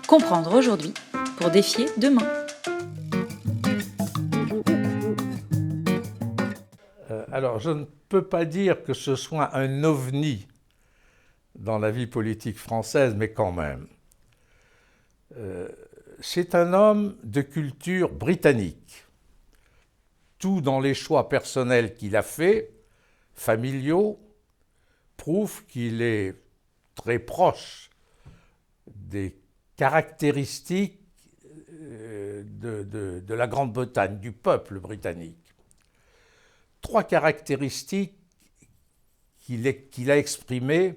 Comprendre aujourd'hui pour défier demain. Alors, je ne peux pas dire que ce soit un ovni dans la vie politique française, mais quand même. C'est un homme de culture britannique. Tout dans les choix personnels qu'il a faits, familiaux, prouve qu'il est très proche des caractéristiques de la Grande-Bretagne, du peuple britannique. Trois caractéristiques qu'il a exprimées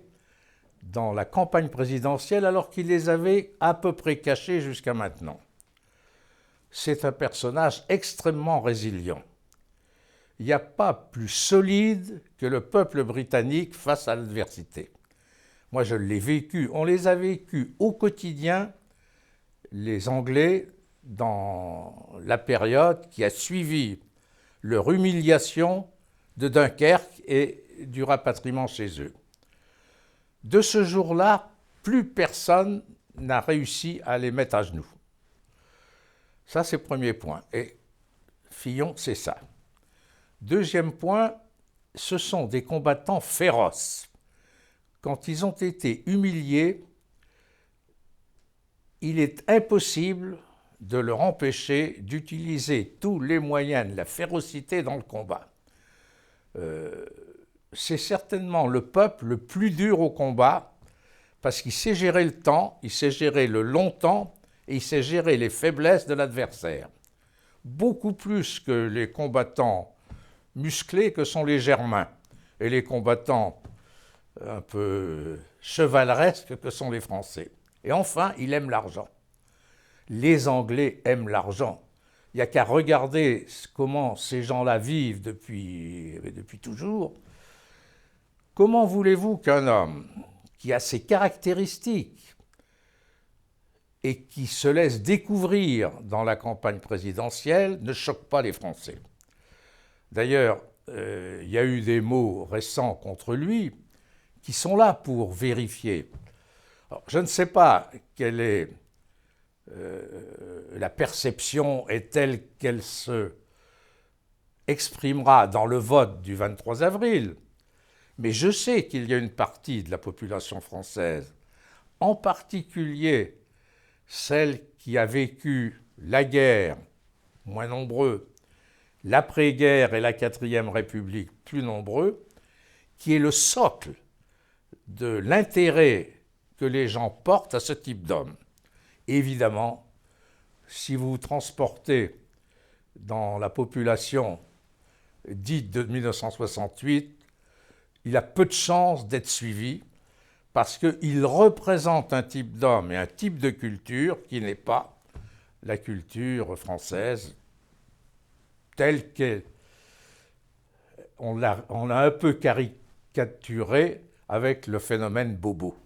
dans la campagne présidentielle alors qu'il les avait à peu près cachées jusqu'à maintenant. C'est un personnage extrêmement résilient. Il n'y a pas plus solide que le peuple britannique face à l'adversité. Moi, je l'ai vécu, on les a vécus au quotidien, les Anglais, dans la période qui a suivi leur humiliation de Dunkerque et du rapatriement chez eux. De ce jour-là, plus personne n'a réussi à les mettre à genoux. Ça, c'est le premier point. Et Fillon, c'est ça. Deuxième point, ce sont des combattants féroces. Quand ils ont été humiliés, il est impossible de leur empêcher d'utiliser tous les moyens de la férocité dans le combat. C'est certainement le peuple le plus dur au combat parce qu'il sait gérer le temps, il sait gérer le longtemps et il sait gérer les faiblesses de l'adversaire. Beaucoup plus que les combattants musclés que sont les Germains et les combattants un peu chevaleresques que sont les Français. Et enfin, il aime l'argent. Les Anglais aiment l'argent. Il n'y a qu'à regarder comment ces gens-là vivent depuis toujours. Comment voulez-vous qu'un homme qui a ces caractéristiques et qui se laisse découvrir dans la campagne présidentielle ne choque pas les Français? D'ailleurs, il y a eu des mots récents contre lui qui sont là pour vérifier. Alors, je ne sais pas quelle est la perception est telle qu'elle se exprimera dans le vote du 23 avril, mais je sais qu'il y a une partie de la population française, en particulier celle qui a vécu la guerre, moins nombreux, l'après-guerre et la 4e République, plus nombreux, qui est le socle de l'intérêt que les gens portent à ce type d'homme. Évidemment, si vous vous transportez dans la population dite de 1968, il a peu de chances d'être suivi parce qu'il représente un type d'homme et un type de culture qui n'est pas la culture française telle qu'on l'a un peu caricaturée avec le phénomène bobo.